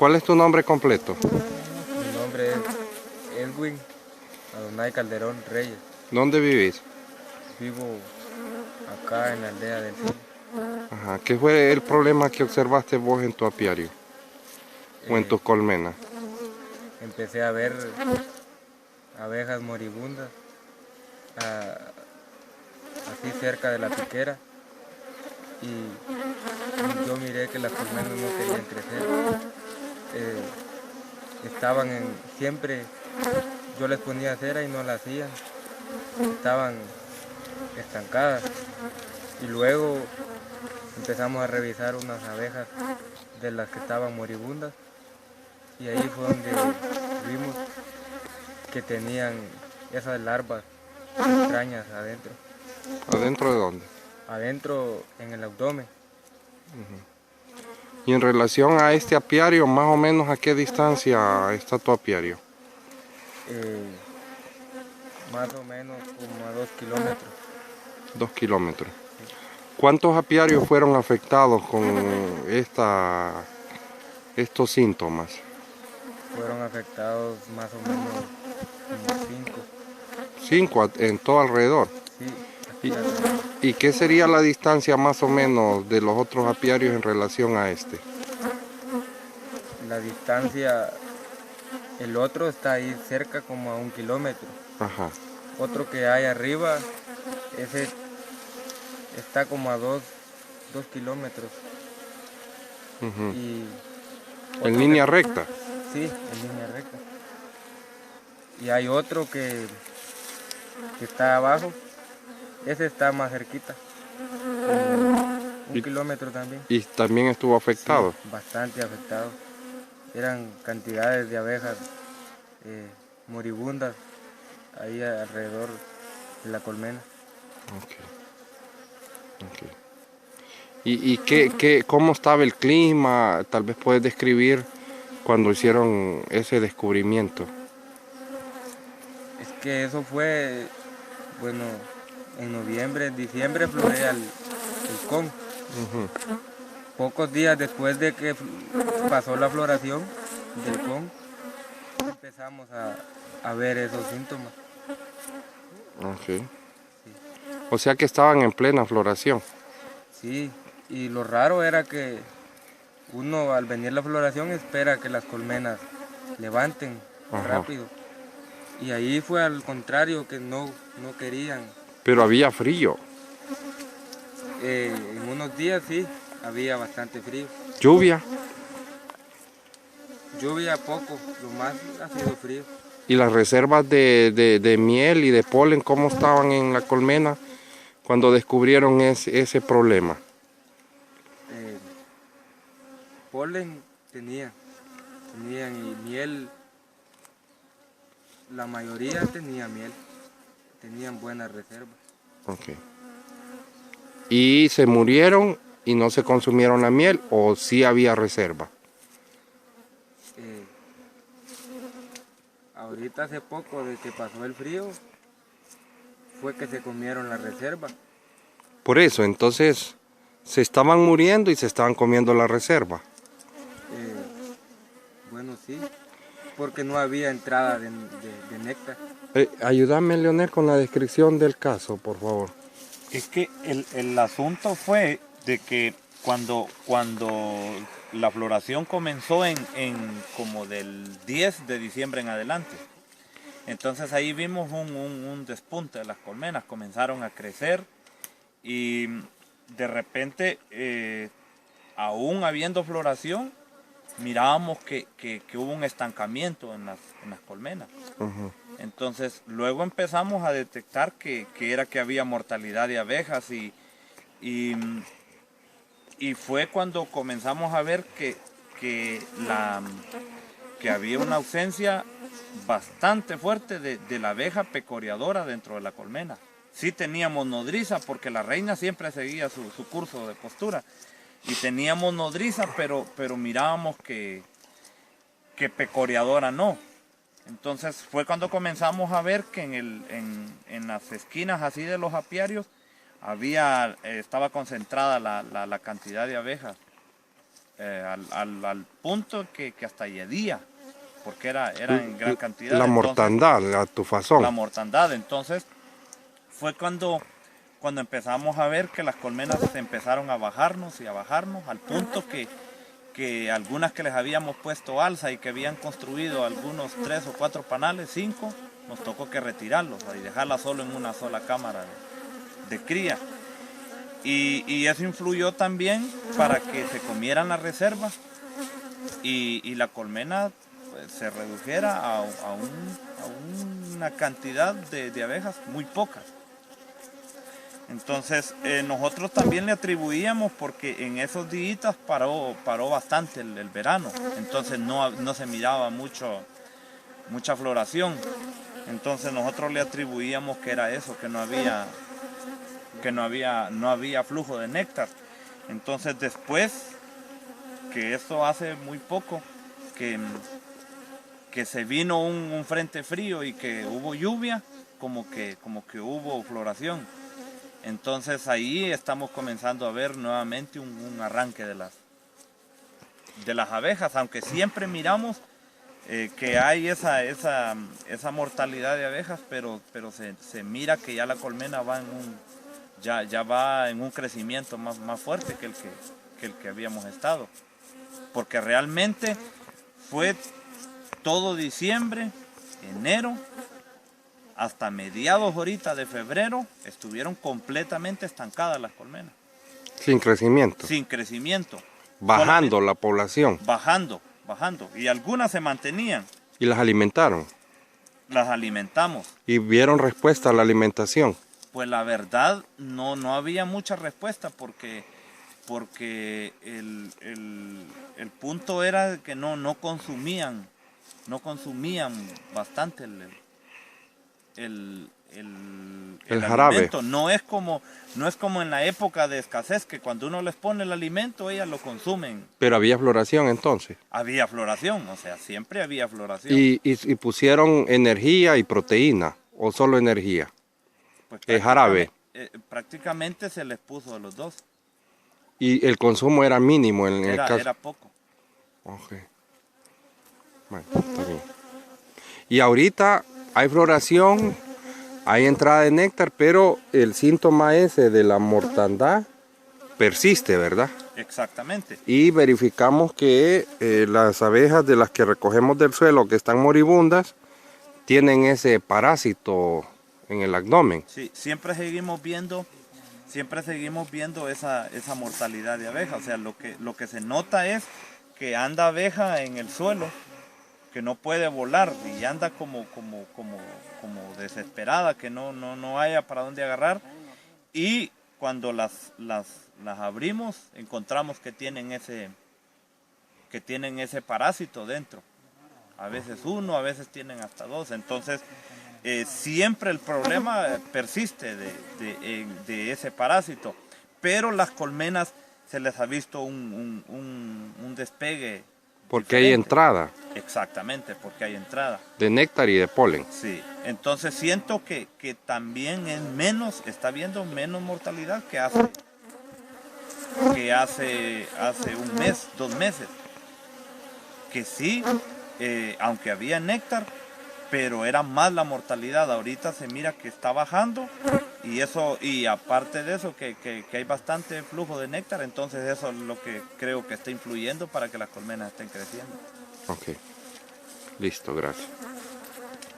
¿Cuál es tu nombre completo? Mi nombre es Edwin Adonai Calderón Reyes. ¿Dónde vivís? Vivo acá en la aldea del Sil. Ajá. ¿Qué fue el problema que observaste vos en tu apiario o en Eh, tus colmenas? Empecé a ver abejas moribundas así cerca de la piquera y yo miré que las colmenas no querían crecer. Eh, Estaban siempre, yo les ponía cera y no la hacían, estaban estancadas. Y luego empezamos a revisar unas abejas de las que estaban moribundas y ahí fue donde vimos que tenían esas larvas extrañas adentro. ¿Adentro de dónde? Adentro en el abdomen. Y en relación a este apiario, más o menos ¿a qué distancia está tu apiario? eh, Más o menos como a 2 kilómetros. 2 kilómetros. ¿Cuántos apiarios fueron afectados con estos síntomas? Fueron afectados más o menos como 5. 5 en todo alrededor. Sí, ¿Y, aquí alrededor. y qué sería la distancia más o menos de los otros apiarios en relación a este? La distancia, el otro está ahí cerca como a 1 kilómetro. Ajá. Otro que hay arriba, ese está como a 2 kilómetros. Ujú. Y En otro línea recta. sí, en línea recta. Y hay otro que está abajo, ese está más cerquita, como 1 kilómetro también. Y también estuvo afectado. Sí, bastante afectado. Eran cantidades de abejas moribundas ahí alrededor de la colmena. Ok, ok. ¿Y cómo estaba el clima? Tal vez puedes describir cuando hicieron ese descubrimiento. Es que eso fue, bueno, en noviembre, en diciembre florea el con. Ujú. Pocos días después de que pasó la floración del con, empezamos a ver esos síntomas. Ok. O sea que estaban en plena floración. Sí, y lo raro era que uno al venir la floración espera que las colmenas levanten Ajá. rápido. Y ahí fue al contrario, que no querían. Pero había frío. En unos días sí, había bastante frío. Lluvia. Lluvia poco, lo más ha sido frío. Y las reservas de miel y de polen, ¿cómo estaban en la colmena cuando descubrieron ese problema? Eh, Polen tenían y miel, la mayoría tenía miel, tenían buenas reservas. Ok. ¿Y se murieron y no se consumieron la miel o sí había reserva? Eh, Ahorita hace poco de que pasó el frío, fue que se comieron la reserva. Por eso, entonces, se estaban muriendo y se estaban comiendo la reserva. Bueno, sí, porque no había entrada de néctar. Ayúdame, Leonel, con la descripción del caso, por favor. Es que el asunto fue de que cuando la floración comenzó en como del 10 de diciembre en adelante, entonces ahí vimos un despunte de las colmenas, comenzaron a crecer y de repente, aún habiendo floración, mirábamos que hubo un estancamiento en las colmenas. Ujú. Entonces luego empezamos a detectar que era que había mortalidad de abejas y fue cuando comenzamos a ver que había una ausencia bastante fuerte de la abeja pecoreadora dentro de la colmena. Sí teníamos nodriza porque la reina siempre seguía su curso de postura y teníamos nodriza, pero mirábamos que pecoreadora no. Entonces fue cuando comenzamos a ver que en las esquinas así de los apiarios estaba concentrada la cantidad de abejas. al punto que hasta lledía, porque era en gran cantidad. La mortandad, la tufazón. La mortandad. Entonces fue cuando empezamos a ver que las colmenas empezaron a bajarnos y a bajarnos, al punto que algunas que les habíamos puesto alza y que habían construido algunos 3 o 4 panales, 5, nos tocó que retirarlos y dejarlas solo en una sola cámara de cría. Y eso influyó también para que se comieran las reservas y la colmena pues, se redujera a una cantidad de abejas muy pocas. Entonces nosotros también le atribuíamos porque en esos días paró bastante el verano, entonces no se miraba mucha floración. Entonces nosotros le atribuíamos que era eso, que no había flujo de néctar. Entonces después, que eso hace muy poco, que se vino un frente frío y que hubo lluvia, como que hubo floración. Entonces ahí estamos comenzando a ver nuevamente un arranque de las abejas, aunque siempre miramos que hay esa mortalidad de abejas, pero se mira que ya la colmena va ya va en un crecimiento más fuerte que el que habíamos estado. Porque realmente fue todo diciembre, enero, hasta mediados ahorita de febrero, estuvieron completamente estancadas las colmenas. Sin crecimiento. Sin crecimiento. Bajando la población. Bajando. Y algunas se mantenían. Y las alimentaron. Las alimentamos. Y vieron respuesta a la alimentación. Pues la verdad no había mucha respuesta porque el punto era que no consumían bastante el jarabe. Alimento. No es como en la época de escasez, que cuando uno les pone el alimento, ellas lo consumen. Pero había floración entonces. Había floración, o sea, siempre había floración. Y pusieron energía y proteína, o solo energía. Pues jarabe. Prácticamente se les puso a los dos. Y el consumo era mínimo en el caso. Era poco. Ok. Bueno, está bien. Y ahorita hay floración, hay entrada de néctar, pero el síntoma ese de la mortandad persiste, ¿verdad? Exactamente. Y verificamos que las abejas de las que recogemos del suelo que están moribundas tienen ese parásito en el abdomen. Sí, siempre seguimos viendo esa mortalidad de abejas. O sea, lo que se nota es que anda abeja en el suelo, que no puede volar y anda como desesperada, que no haya para dónde agarrar. Y cuando las abrimos, encontramos que tienen ese parásito dentro. A veces uno, a veces tienen hasta 2. Entonces, siempre el problema persiste de ese parásito. Pero las colmenas se les ha visto un despegue. Porque diferente. hay entrada. Exactamente, porque hay entrada. De néctar y de polen. Sí, entonces siento que también está habiendo menos mortalidad que hace un mes, 2 meses. Que sí, aunque había néctar, pero era más la mortalidad. Ahorita se mira que está bajando y aparte de eso que hay bastante flujo de néctar, entonces eso es lo que creo que está influyendo para que las colmenas estén creciendo. Ok, listo, gracias.